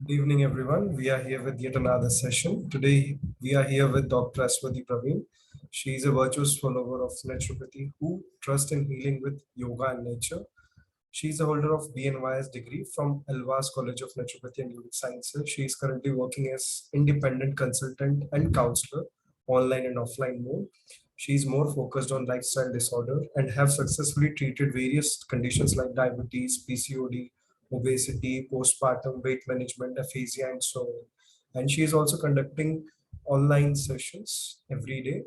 Good evening, everyone. We are here with yet another session. Today, we are here with Dr. Aswathy Praveen. She is a virtuous follower of Naturopathy who trusts in healing with yoga and nature. She is a holder of BNYS degree from Alvas College of Naturopathy and Yogic Sciences. She is currently working as independent consultant and counselor, online and offline mode. She is more focused on lifestyle disorder and have successfully treated various conditions like diabetes, PCOD, obesity, postpartum, weight management, aphasia, and so on. And she is also conducting online sessions every day.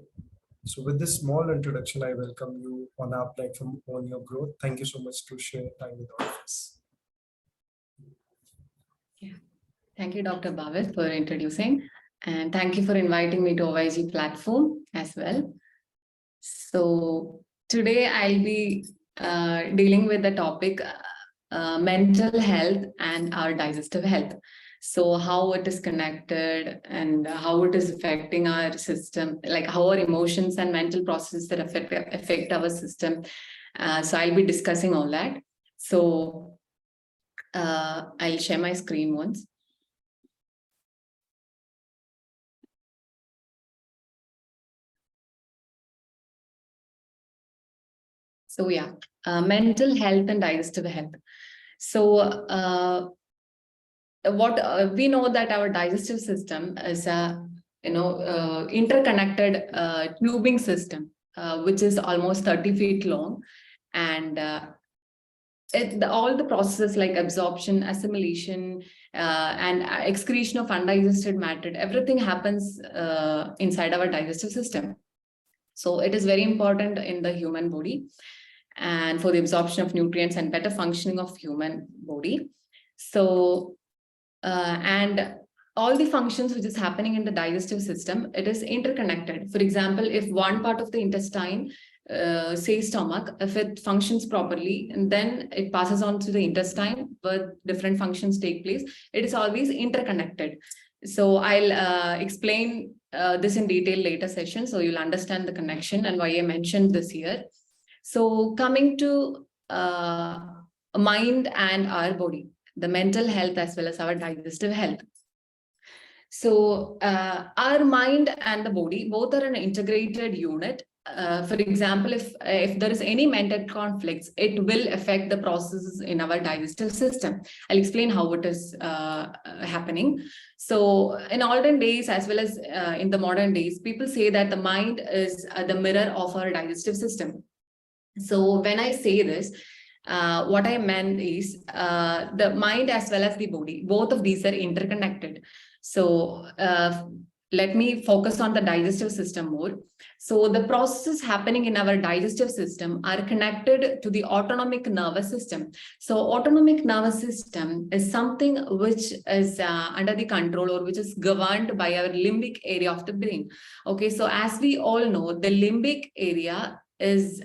So with this small introduction, I welcome you on our platform on your growth. Thank you so much to share time with all of us. Yeah. Thank you, Dr. Bhavet, for introducing. And thank you for inviting me to OYG platform as well. So today I'll be dealing with the topic mental health and our digestive health. So how it is connected and how it is affecting our system, like how our emotions and mental processes that affect our system. So I'll be discussing all that. So I'll share my screen once. So yeah, mental health and digestive health. So what we know that our digestive system is a interconnected tubing system, which is almost 30 feet long, and all the processes like absorption, assimilation, and excretion of undigested matter, everything happens inside our digestive system. So it is very important in the human body and for the absorption of nutrients and better functioning of human body. So and all the functions which is happening in the digestive system, it is interconnected. For example, if one part of the intestine, say stomach, if it functions properly, and then it passes on to the intestine where different functions take place, it is always interconnected. So I'll explain this in detail later session, so you'll understand the connection and why I mentioned this here. So coming to mind and our body, the mental health as well as our digestive health. So our mind and the body both are an integrated unit. For example, if there is any mental conflicts, it will affect the processes in our digestive system. I'll explain how it is happening. So in olden days, as well as in the modern days, people say that the mind is the mirror of our digestive system. So when I say this, what I meant is the mind as well as the body, both of these are interconnected. So let me focus on the digestive system more. So the processes happening in our digestive system are connected to the autonomic nervous system. So autonomic nervous system is something which is under the control or which is governed by our limbic area of the brain. Okay, so as we all know, the limbic area is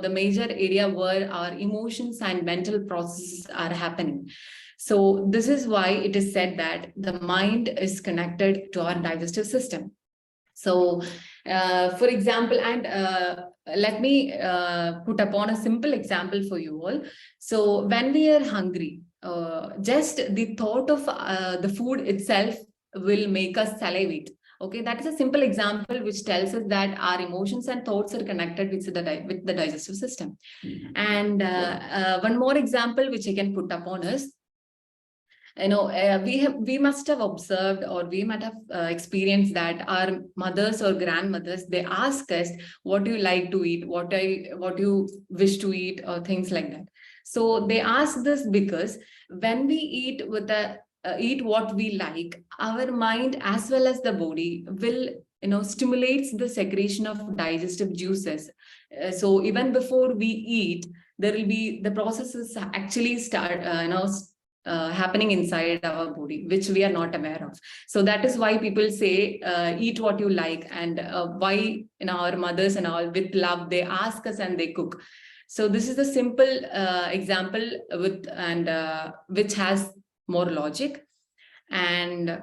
the major area where our emotions and mental processes are happening. So this is why it is said that the mind is connected to our digestive system. So for example, and let me put upon a simple example for you all. So when we are hungry, just the thought of the food itself will make us salivate. Okay, that is a simple example which tells us that our emotions and thoughts are connected with the digestive system. And one more example which I can put upon is, we must have observed, or we might have experienced that our mothers or grandmothers, they ask us, what do you like to eat, what you wish to eat, or things like that. So they ask this because when we eat eat what we like, our mind as well as the body will stimulates the secretion of digestive juices. So even before we eat, there will be the processes actually start happening inside our body, which we are not aware of. So that is why people say eat what you like, and why our mothers and all with love they ask us and they cook. So this is the simple example which has more logic, and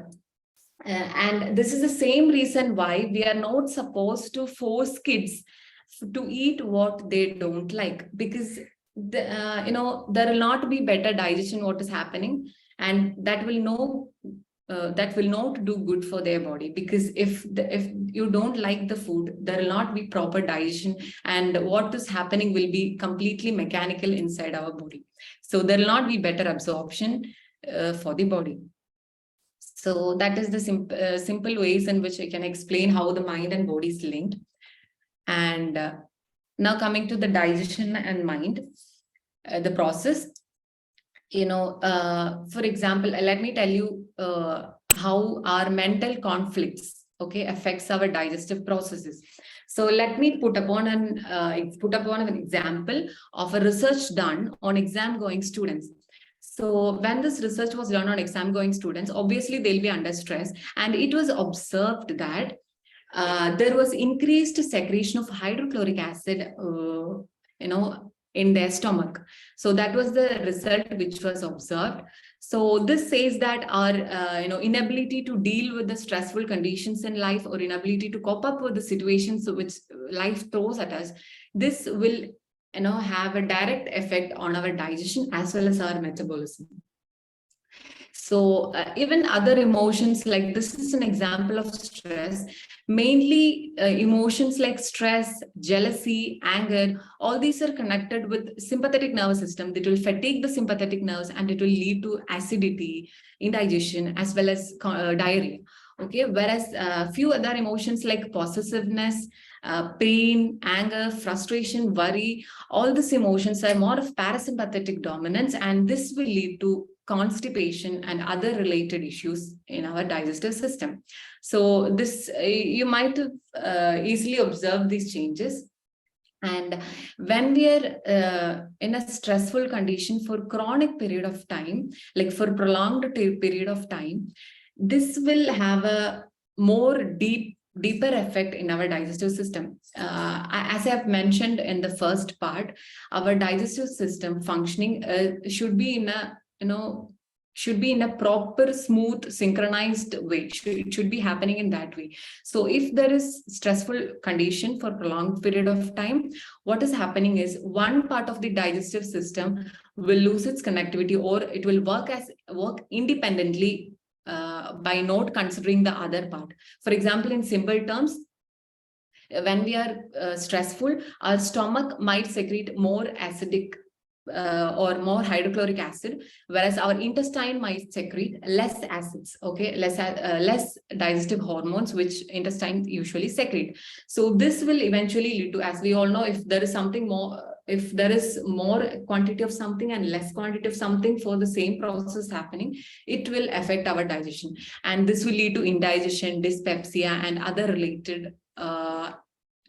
this is the same reason why we are not supposed to force kids to eat what they don't like, because there will not be better digestion what is happening, and that will not do good for their body, because if you don't like the food, there will not be proper digestion, and what is happening will be completely mechanical inside our body. So there will not be better absorption for the body. So that is the simple ways in which I can explain how the mind and body is linked. And now coming to the digestion and mind, the process. For example, let me tell you how our mental conflicts, affects our digestive processes. So let me put upon an example of a research done on exam-going students. So when this research was done on exam-going students, obviously they'll be under stress, and it was observed that there was increased secretion of hydrochloric acid, in their stomach. So that was the result which was observed. So this says that our inability to deal with the stressful conditions in life, or inability to cope up with the situations which life throws at us, this will have a direct effect on our digestion as well as our metabolism. So even other emotions, like this is an example of stress, mainly emotions like stress, jealousy, anger, all these are connected with sympathetic nervous system that will fatigue the sympathetic nerves, and it will lead to acidity, indigestion, as well as diarrhea. Whereas few other emotions like possessiveness, pain, anger, frustration, worry, all these emotions are more of parasympathetic dominance, and this will lead to constipation and other related issues in our digestive system. So this, you might have easily observed these changes. And when we are in a stressful condition for chronic period of time, like for prolonged period of time, this will have a more deeper effect in our digestive system. As I have mentioned in the first part, our digestive system functioning should be in a proper, smooth, synchronized way. It should be happening in that way. So if there is stressful condition for prolonged period of time, what is happening is one part of the digestive system will lose its connectivity, or it will work independently by not considering the other part. For example, in simple terms, when we are stressful, our stomach might secrete more acidic or more hydrochloric acid, whereas our intestine might secrete less acids, less digestive hormones, which intestine usually secrete. So this will eventually lead to, as we all know, if there is more quantity of something and less quantity of something for the same process happening, it will affect our digestion, and this will lead to indigestion, dyspepsia, and other related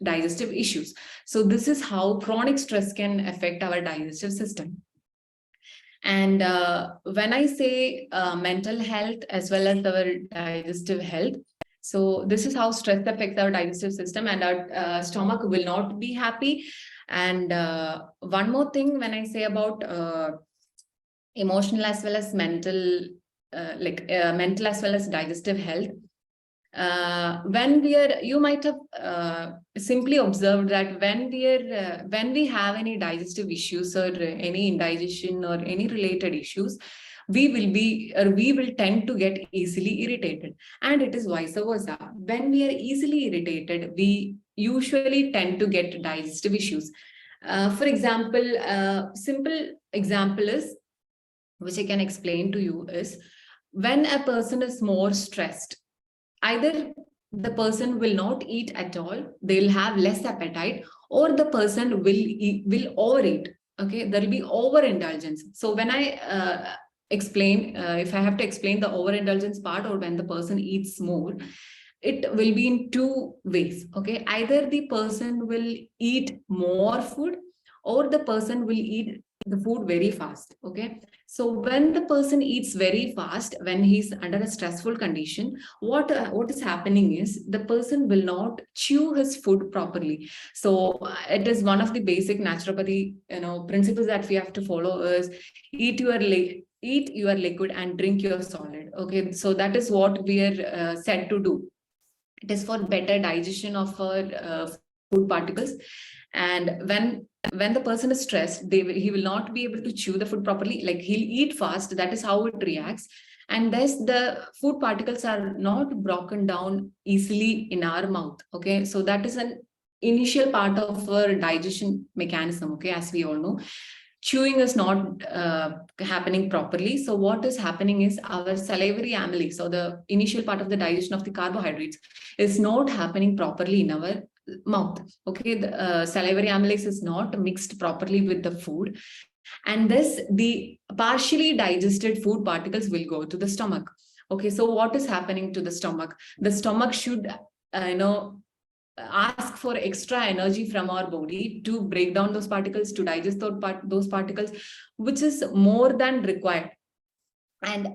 digestive issues. So this is how chronic stress can affect our digestive system. And when I say mental health as well as our digestive health, so this is how stress affects our digestive system, and our stomach will not be happy. And one more thing, when I say about emotional as well as mental, mental as well as digestive health, you might have simply observed that when we have any digestive issues or any indigestion or any related issues, we will tend to get easily irritated, and it is vice versa. When we are easily irritated, we usually tend to get digestive issues. For example, simple example is, which I can explain to you, is when a person is more stressed, either the person will not eat at all, they'll have less appetite, or the person will overeat. There will be overindulgence. So when I explain, if I have to explain the overindulgence part, or when the person eats more, it will be in two ways. Either the person will eat more food, or the person will eat the food very fast. So when the person eats very fast, when he's under a stressful condition, what is happening is the person will not chew his food properly. So it is one of the basic naturopathy principles that we have to follow is eat your liquid and drink your solid. So that is what we are said to do. It is for better digestion of our food particles. And when when the person is stressed, he will not be able to chew the food properly. Like he'll eat fast. That is how it reacts. And thus the food particles are not broken down easily in our mouth. Okay. So that is an initial part of our digestion mechanism. Okay. As we all know, chewing is not happening properly. So what is happening is our salivary amylase, or the initial part of the digestion of the carbohydrates, is not happening properly in our mouth. Okay, the salivary amylase is not mixed properly with the food, and thus the partially digested food particles will go to the stomach. Okay, so what is happening to the stomach? The stomach should ask for extra energy from our body to break down those particles, to digest those particles, which is more than required. And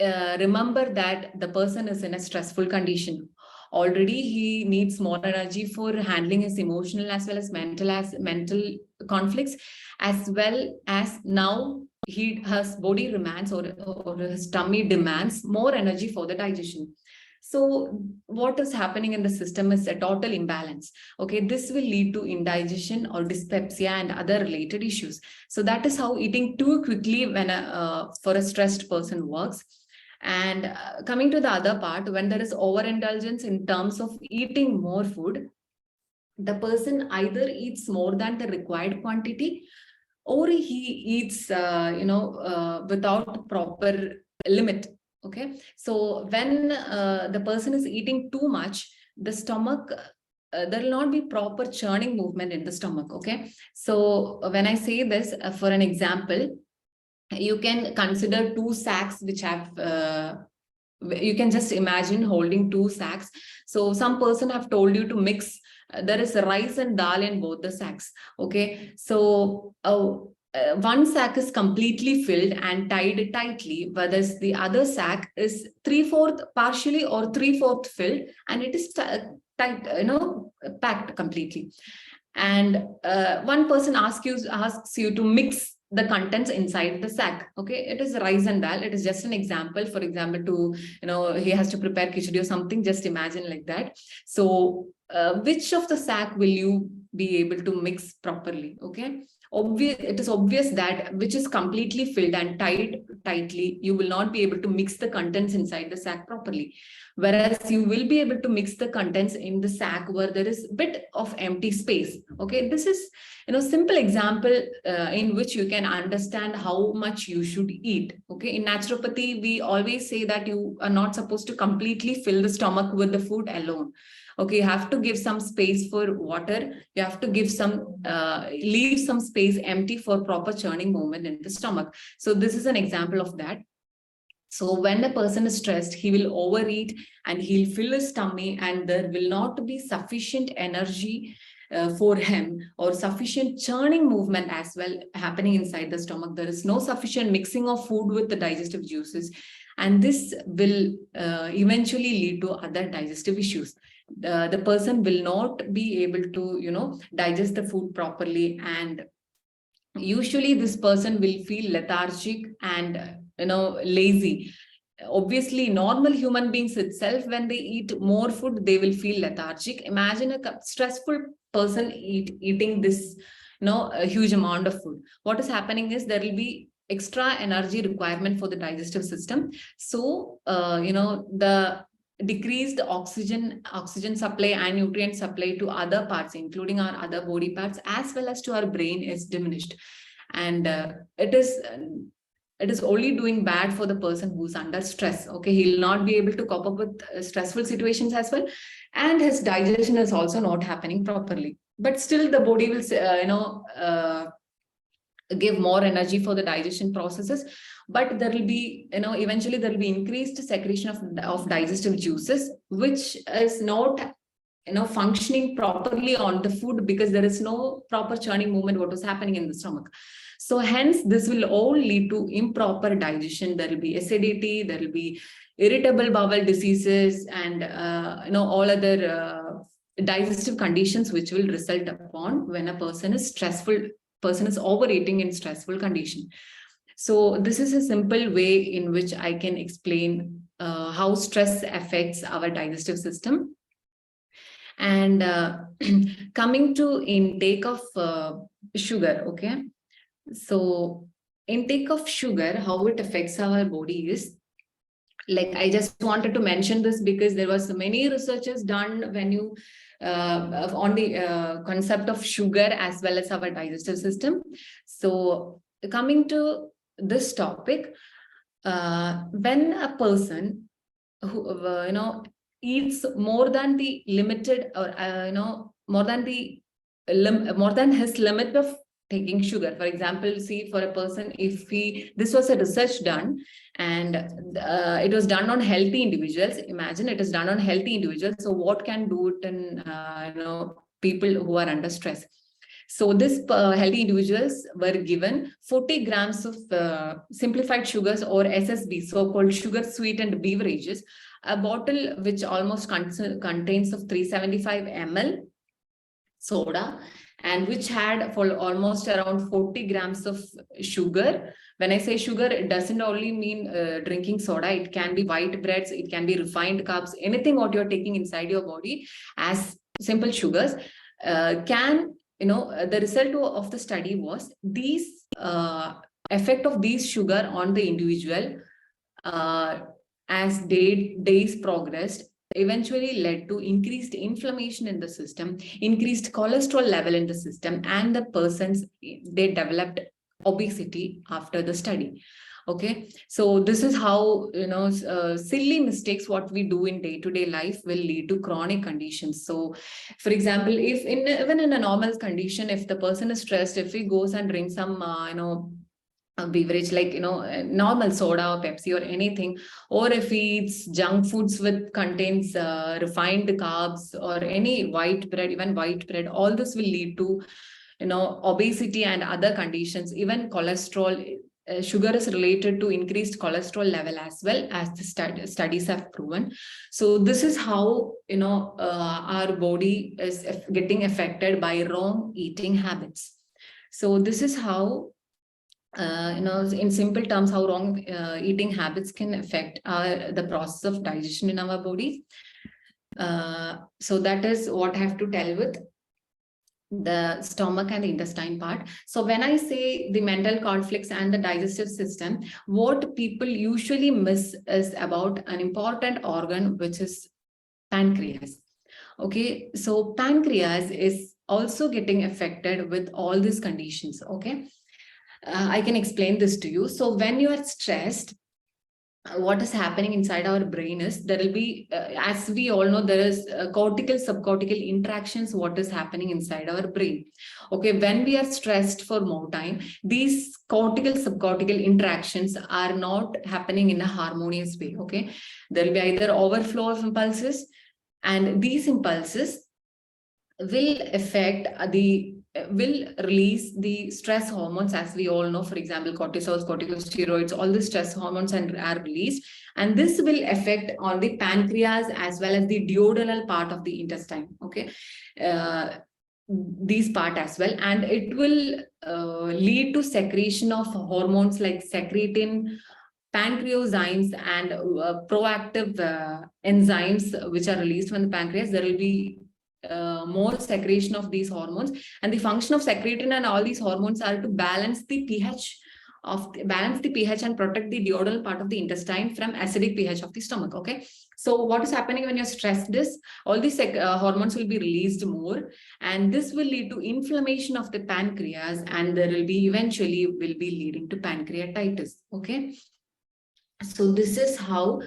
remember that the person is in a stressful condition. Already he needs more energy for handling his emotional as well as mental conflicts, as well as now his body demands, or his tummy demands more energy for the digestion. So what is happening in the system is a total imbalance. Okay, this will lead to indigestion or dyspepsia and other related issues. So that is how eating too quickly when for a stressed person works. And coming to the other part, when there is overindulgence in terms of eating more food, the person either eats more than the required quantity, or he eats without proper limit. Okay, so when the person is eating too much, the stomach, there will not be proper churning movement in the stomach. Okay, so when I say this, for an example, you can consider two sacks which have you can just imagine holding two sacks. So some person have told you to mix, there is rice and dal in both the sacks. Okay, so one sack is completely filled and tied tightly, whereas the other sack is 3/4 partially or 3/4 filled, and it is tight, packed completely. And one person asks you to mix the contents inside the sack. Okay, it is rice and dal. It is just an example. For example, to he has to prepare khichdi or something. Just imagine like that. So which of the sack will you be able to mix properly? Okay, it is obvious that which is completely filled and tied tightly, you will not be able to mix the contents inside the sack properly. Whereas you will be able to mix the contents in the sack where there is a bit of empty space. Okay, this is simple example in which you can understand how much you should eat. Okay, in naturopathy, we always say that you are not supposed to completely fill the stomach with the food alone. Okay, you have to give some space for water. You have to give leave some space empty for proper churning movement in the stomach. So this is an example of that. So when the person is stressed, he will overeat and he'll fill his tummy, and there will not be sufficient energy for him, or sufficient churning movement as well happening inside the stomach. There is no sufficient mixing of food with the digestive juices, and this will eventually lead to other digestive issues. The person will not be able to digest the food properly, and usually this person will feel lethargic and lazy. Obviously, normal human beings itself, when they eat more food, they will feel lethargic. Imagine a stressful person eating this a huge amount of food. What is happening is there will be extra energy requirement for the digestive system. So the decreased oxygen supply and nutrient supply to other parts, including our other body parts, as well as to our brain, is diminished. And it is only doing bad for the person who's under stress. Okay, he'll not be able to cope up with stressful situations as well, and his digestion is also not happening properly. But still, the body will give more energy for the digestion processes, but there will be eventually there will be increased secretion of digestive juices, which is not functioning properly on the food, because there is no proper churning movement what was happening in the stomach. So hence this will all lead to improper digestion. There will be acidity, there will be irritable bowel diseases, and all other digestive conditions which will result upon when a person is overeating in stressful condition. So this is a simple way in which I can explain how stress affects our digestive system. And coming to intake of sugar, okay. So intake of sugar, how it affects our body is, like, I just wanted to mention this because there was many researches done when you on the concept of sugar as well as our digestive system. So coming to this topic, when a person who eats more than the limited, or more than his limit of taking sugar. For example, see, for a person, if this was a research done, and it was done on healthy individuals. Imagine it is done on healthy individuals. So what can do it in people who are under stress? So this healthy individuals were given 40 grams of simplified sugars, or SSB, so-called sugar sweetened beverages, a bottle which almost contains of 375 ml soda, and which had for almost around 40 grams of sugar. When I say sugar, it doesn't only mean drinking soda. It can be white breads, it can be refined carbs, anything what you're taking inside your body as simple sugars can, the result of the study was these effect of these sugar on the individual as days progressed eventually led to increased inflammation in the system, increased cholesterol level in the system, and the persons, they developed obesity after the study. Okay, so this is how, silly mistakes what we do in day-to-day life will lead to chronic conditions. So for example, if even in a normal condition, if the person is stressed, if he goes and drinks some a beverage like normal soda or Pepsi or anything, or if he eats junk foods with contains refined carbs or any white bread, even white bread, all this will lead to obesity and other conditions. Even cholesterol, sugar is related to increased cholesterol level as well, as the studies have proven. So this is how our body is getting affected by wrong eating habits. So this is how in simple terms, how wrong eating habits can affect the process of digestion in our body. So that is what I have to tell with the stomach and the intestine part. So when I say the mental conflicts and the digestive system, what people usually miss is about an important organ, which is pancreas. Okay, so pancreas is also getting affected with all these conditions. Okay. I can explain this to you. So when you are stressed, what is happening inside our brain is there will be, as we all know, there is cortical, subcortical interactions, what is happening inside our brain. Okay, when we are stressed for more time, these cortical, subcortical interactions are not happening in a harmonious way. Okay, there will be either overflow of impulses, and these impulses will affect will release the stress hormones, as we all know. For example, cortisol, corticosteroids, all the stress hormones are released, and this will affect on the pancreas as well as the duodenal part of the intestine. Okay, these part as well, and it will lead to secretion of hormones like secretin, pancreozymes, and proactive enzymes which are released from the pancreas. There will be more secretion of these hormones, and the function of secretin and all these hormones are to balance the pH and protect the duodenal part of the intestine from acidic pH of the stomach. Okay, so what is happening when you're stressed is all these hormones will be released more, and this will lead to inflammation of the pancreas, and there will be eventually will be leading to pancreatitis. Okay, so this is how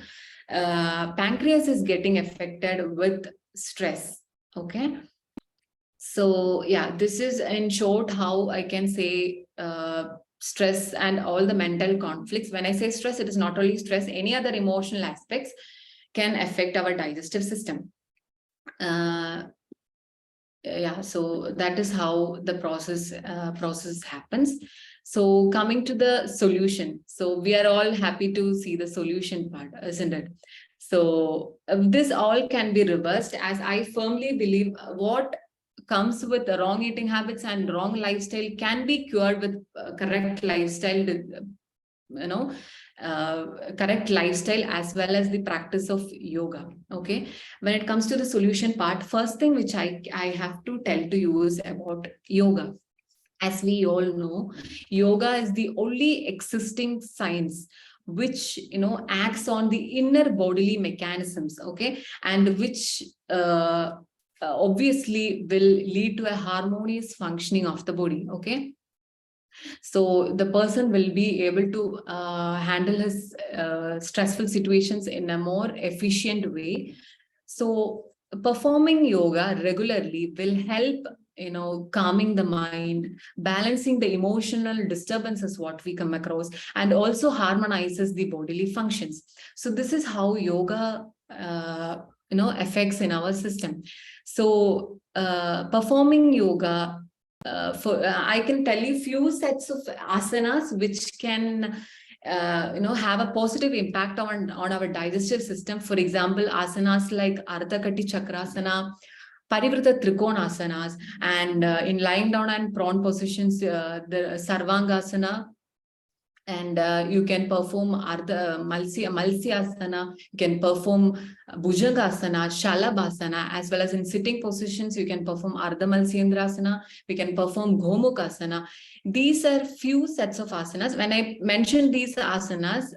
pancreas is getting affected with stress. Okay, so yeah, this is in short how I can say stress and all the mental conflicts. When I say stress, it is not only stress, any other emotional aspects can affect our digestive system. Yeah, so that is how the process happens. So coming to the solution, so we are all happy to see the solution part, isn't it? So this all can be reversed, as I firmly believe what comes with the wrong eating habits and wrong lifestyle can be cured with correct lifestyle correct lifestyle as well as the practice of yoga. Okay, when it comes to the solution part, first thing which I have to tell to you is about yoga. As we all know, yoga is the only existing science which acts on the inner bodily mechanisms, okay, and which obviously will lead to a harmonious functioning of the body. Okay, so the person will be able to handle his stressful situations in a more efficient way. So performing yoga regularly will help calming the mind, balancing the emotional disturbances what we come across, and also harmonizes the bodily functions. So this is how yoga affects in our system. So performing yoga, I can tell you few sets of asanas which can have a positive impact on our digestive system. For example, asanas like Ardha Kati Chakrasana, Parivrata Trikonasanas, and in lying down and prone positions, the Sarvangasana, and you can perform Ardha Malsyasana, you can perform Bhujangasana, Shalabhasana, as well as in sitting positions, you can perform Ardha Malsyendrasana, we can perform Gomukhasana. These are few sets of asanas. When I mention these asanas,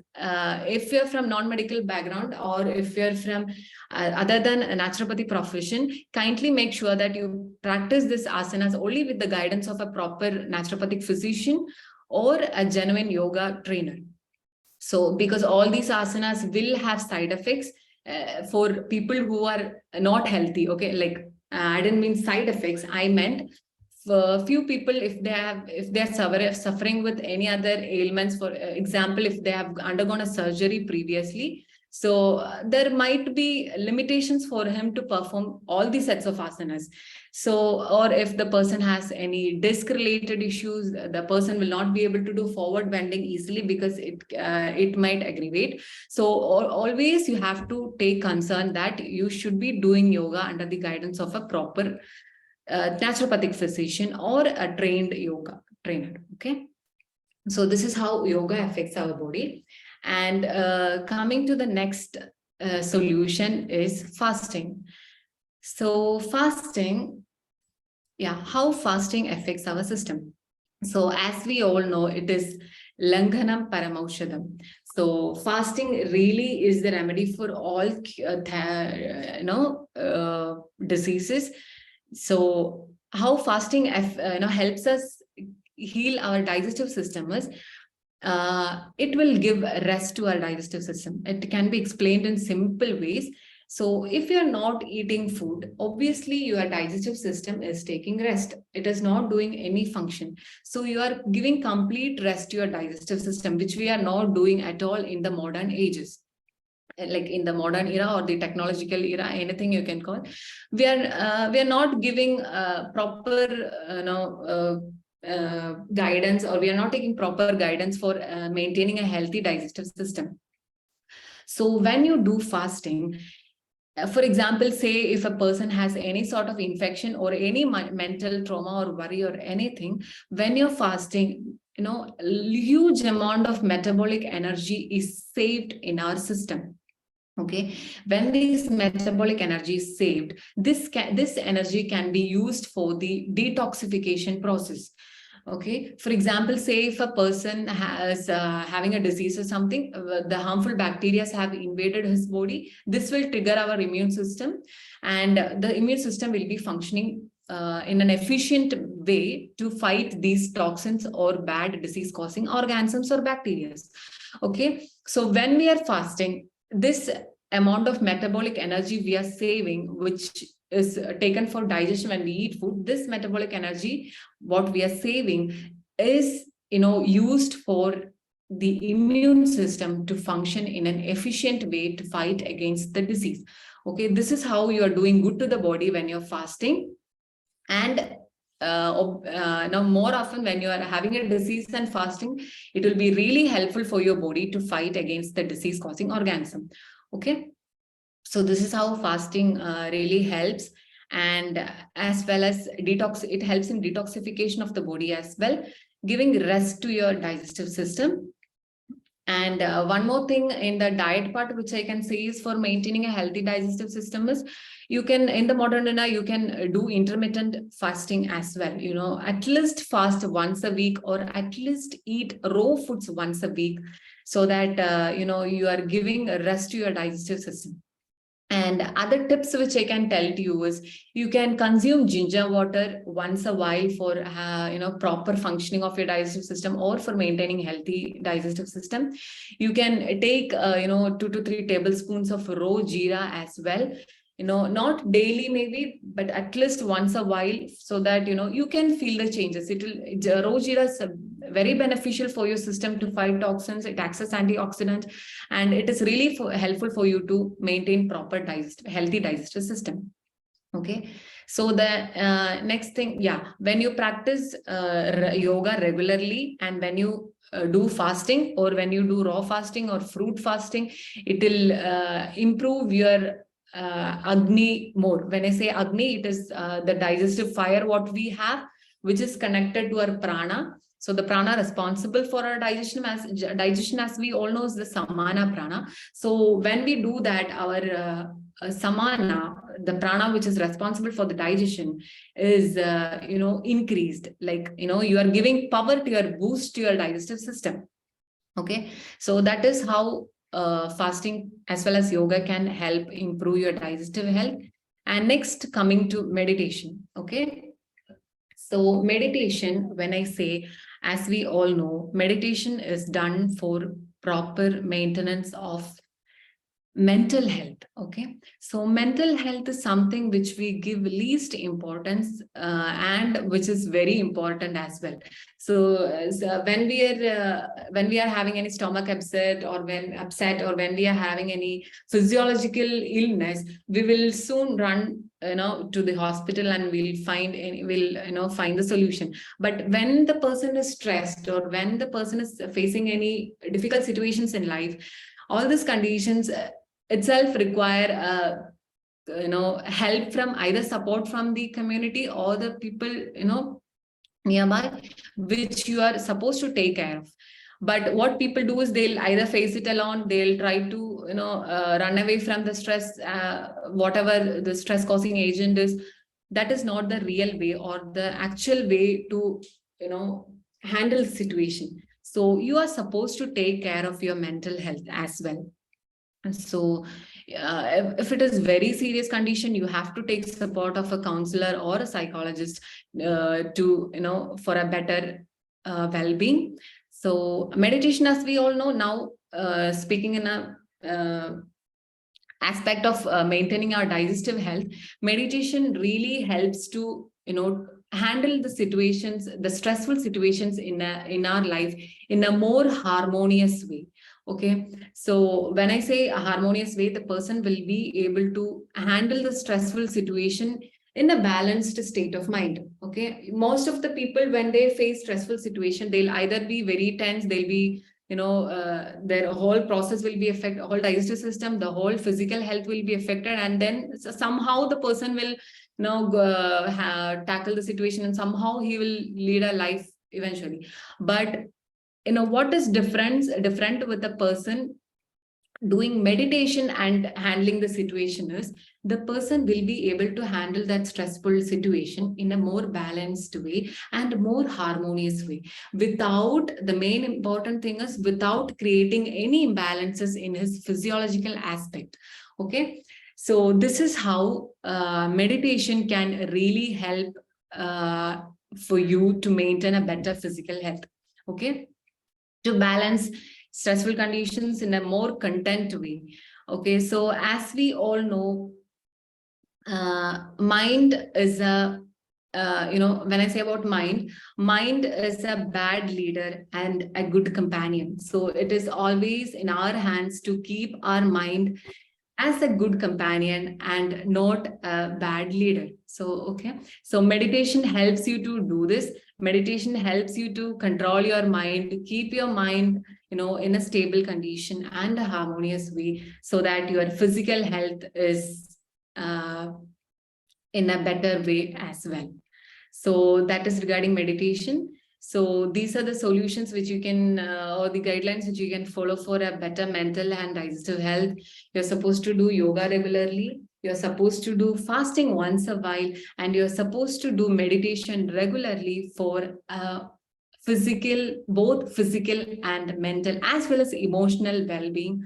if you're from non-medical background or if you're from other than a naturopathy profession, kindly make sure that you practice this asanas only with the guidance of a proper naturopathic physician or a genuine yoga trainer. So because all these asanas will have side effects for people who are not healthy. Okay, like I didn't mean side effects, I meant for few people, if they're suffering with any other ailments, for example, if they have undergone a surgery previously, so there might be limitations for him to perform all these sets of asanas. So, or if the person has any disc related issues, the person will not be able to do forward bending easily because it might aggravate. So always you have to take concern that you should be doing yoga under the guidance of a proper naturopathic physician or a trained yoga trainer. Okay, so this is how yoga affects our body. And coming to the next solution is fasting. So fasting, how fasting affects our system. So as we all know, it is Langhanam Paramaushadam. So fasting really is the remedy for all diseases. So how fasting helps us heal our digestive system is it will give rest to our digestive system. It can be explained in simple ways. So if you're not eating food, obviously your digestive system is taking rest. It is not doing any function. So you are giving complete rest to your digestive system, which we are not doing at all in the modern ages. Like in the modern era or the technological era, anything you can call, we are not giving proper guidance, or we are not taking proper guidance for maintaining a healthy digestive system. So when you do fasting, for example, say if a person has any sort of infection or any mental trauma or worry or anything, when you're fasting, huge amount of metabolic energy is saved in our system. Okay, when this metabolic energy is saved, this energy can be used for the detoxification process. Okay, for example, say if a person has having a disease or something, the harmful bacteria have invaded his body, this will trigger our immune system, and the immune system will be functioning in an efficient way to fight these toxins or bad disease causing organisms or bacteria. Okay, so when we are fasting, this amount of metabolic energy we are saving, which is taken for digestion when we eat food, this metabolic energy, what we are saving, is used for the immune system to function in an efficient way to fight against the disease. Okay, this is how you are doing good to the body when you're fasting. And more often when you are having a disease and fasting, it will be really helpful for your body to fight against the disease causing organism. Okay, so this is how fasting really helps. And as well as it helps in detoxification of the body as well, giving rest to your digestive system. And one more thing in the diet part, which I can say is for maintaining a healthy digestive system is, you can, in the modern era, you can do intermittent fasting as well. At least fast once a week, or at least eat raw foods once a week, so that, you are giving a rest to your digestive system. And other tips which I can tell to you is, you can consume ginger water once a while for proper functioning of your digestive system, or for maintaining healthy digestive system. You can take 2 to 3 tablespoons of raw jeera as well. Not daily maybe, but at least once a while, so that you can feel the changes. Raw jeera is very beneficial for your system to fight toxins. It acts as antioxidant, and it is really helpful for you to maintain proper healthy digestive system. Okay, so the next thing, when you practice yoga regularly, and when you do fasting, or when you do raw fasting or fruit fasting, it will improve your Agni more. When I say Agni, it is the digestive fire what we have, which is connected to our prana. So the prana responsible for our digestion, as we all know, is the samana prana. So when we do that, our samana, the prana which is responsible for the digestion, is increased. Like you are giving power to your boost to your digestive system. Okay, so that is how fasting as well as yoga can help improve your digestive health. And next, coming to meditation. Okay, so meditation, when I say, as we all know, meditation is done for proper maintenance of mental health. Okay, so mental health is something which we give least importance, and which is very important as well. So when we are having any stomach upset, or when we are having any physiological illness, we will soon run to the hospital, and we'll find the solution. But when the person is stressed, or when the person is facing any difficult situations in life, all these conditions itself require help from, either support from the community, or the people nearby, which you are supposed to take care of. But what people do is, they'll either face it alone, they'll try to run away from the stress, whatever the stress causing agent is. That is not the real way, or the actual way to handle the situation. So you are supposed to take care of your mental health as well. So if it is very serious condition, you have to take support of a counselor or a psychologist to for a better well-being. So meditation, as we all know now, speaking in a aspect of maintaining our digestive health, meditation really helps to handle the situations, the stressful situations in our life, in a more harmonious way. Okay, so when I say a harmonious way, the person will be able to handle the stressful situation in a balanced state of mind. Okay, most of the people, when they face stressful situation, they'll either be very tense, they'll be their whole process will be affected, whole digestive system, the whole physical health will be affected, and then somehow the person will tackle the situation, and somehow he will lead a life eventually. But what is different with the person doing meditation and handling the situation is, the person will be able to handle that stressful situation in a more balanced way and more harmonious way, without, the main important thing is, without creating any imbalances in his physiological aspect. Okay, so this is how meditation can really help for you to maintain a better physical health. Okay, to balance stressful conditions in a more content way. Okay, so as we all know, mind is a when I say about mind is a bad leader and a good companion. So it is always in our hands to keep our mind as a good companion and not a bad leader. So, okay, so meditation helps you to do this. Meditation helps you to control your mind, to keep your mind, in a stable condition and a harmonious way, so that your physical health is in a better way as well. So that is regarding meditation. So these are the solutions which you can, or the guidelines which you can follow for a better mental and digestive health. You're supposed to do yoga regularly. You're supposed to do fasting once a while, and you're supposed to do meditation regularly for both physical and mental, as well as emotional well-being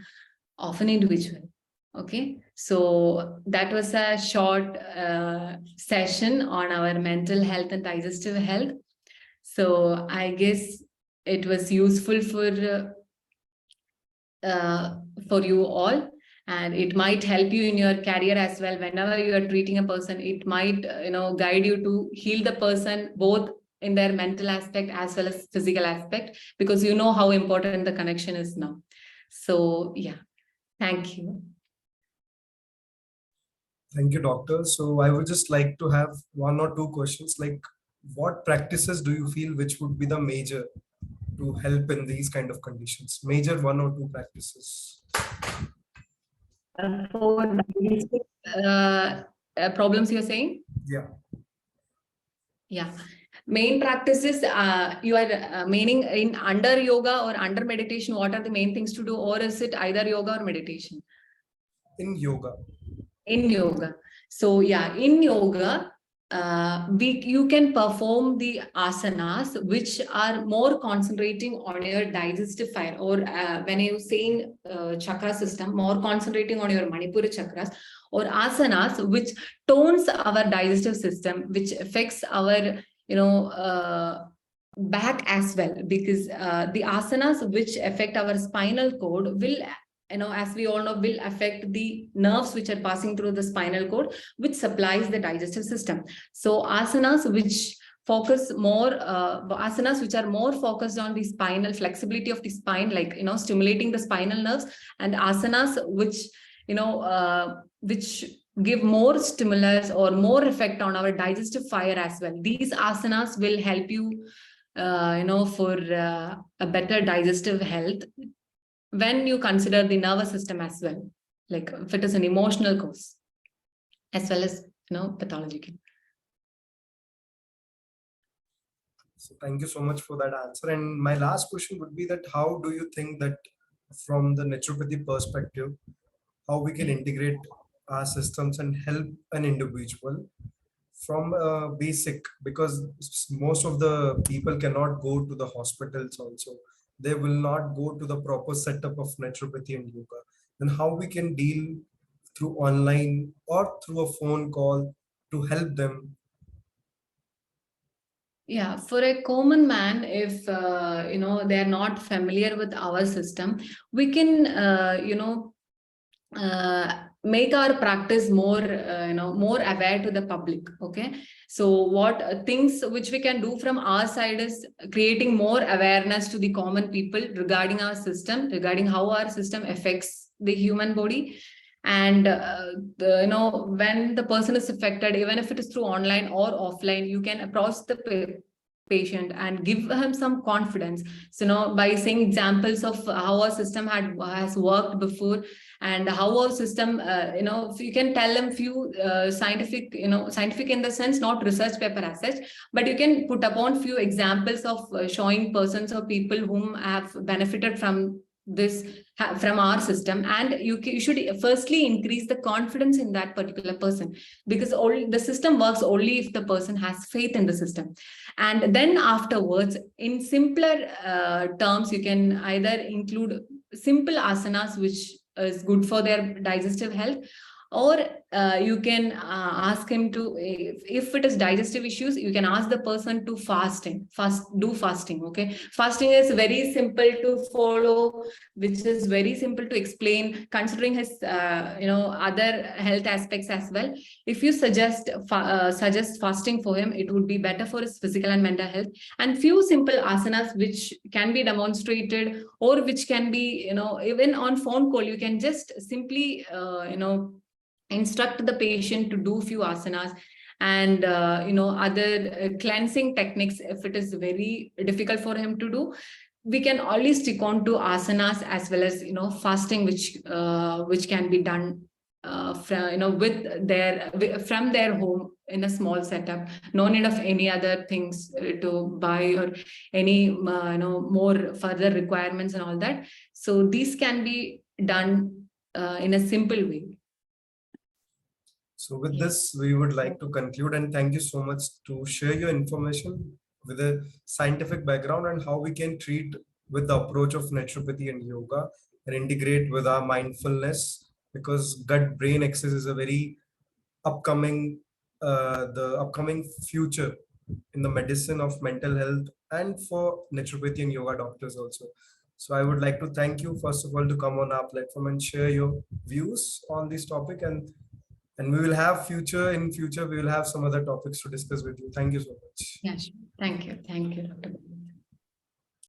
of an individual. Okay, so that was a short session on our mental health and digestive health. So I guess it was useful for you all, and it might help you in your career as well. Whenever you are treating a person, it might guide you to heal the person both in their mental aspect as well as physical aspect, because you know how important the connection is now. So yeah, thank you. Thank you, doctor. So I would just like to have one or two questions, like what practices do you feel which would be the major to help in these kind of conditions? Major one or two practices. For digestive problems, you're saying? Yeah. Yeah. Main practices, you are meaning in under yoga or under meditation, what are the main things to do, or is it either yoga or meditation? In yoga. In yoga. So yeah, in yoga, you can perform the asanas which are more concentrating on your digestive fire, or when you say chakra system, more concentrating on your Manipura chakras, or asanas which tones our digestive system, which affects our back as well, because the asanas which affect our spinal cord will, as we all know, will affect the nerves which are passing through the spinal cord, which supplies the digestive system. So asanas which focus more, asanas which are more focused on the spinal flexibility of the spine, like stimulating the spinal nerves, and asanas which give more stimulus or more effect on our digestive fire as well. These asanas will help you for a better digestive health when you consider the nervous system as well, like if it is an emotional cause as well as pathological. So thank you so much for that answer. And my last question would be that how do you think that from the naturopathy perspective, how we can integrate our systems and help an individual from basic, because most of the people cannot go to the hospitals also. They will not go to the proper setup of naturopathy and yoga. Then how we can deal through online or through a phone call to help them? Yeah, for a common man, if they are not familiar with our system, we can make our practice more more aware to the public. Okay, so what things which we can do from our side is creating more awareness to the common people regarding our system, regarding how our system affects the human body. And when the person is affected, even if it is through online or offline, you can approach the patient and give him some confidence. So by saying examples of how our system has worked before, and how our system, if you can tell them few scientific in the sense, not research paper as such, but you can put upon few examples of showing persons or people whom have benefited from our system, and you should firstly increase the confidence in that particular person, because the system works only if the person has faith in the system. And then afterwards, in simpler terms, you can either include simple asanas which is good for their digestive health, or you can ask him to, if it is digestive issues, you can ask the person to do fasting. Okay, fasting is very simple to follow, which is very simple to explain, considering his other health aspects as well. If you suggest fasting for him, it would be better for his physical and mental health. And few simple asanas which can be demonstrated, or which can be even on phone call, you can just simply instruct the patient to do few asanas, and other cleansing techniques. If it is very difficult for him to do, we can only stick on to asanas, as well as fasting, which can be done from their home, in a small setup. No need of any other things to buy or any more further requirements and all that. So these can be done in a simple way. So with this, we would like to conclude, and thank you so much to share your information with a scientific background and how we can treat with the approach of naturopathy and yoga and integrate with our mindfulness, because gut brain axis is a very upcoming the upcoming future in the medicine of mental health and for naturopathy and yoga doctors also. So I would like to thank you first of all to come on our platform and share your views on this topic, and we will have future we will have some other topics to discuss with you. Thank you so much. Yeah, sure. Thank you, Dr.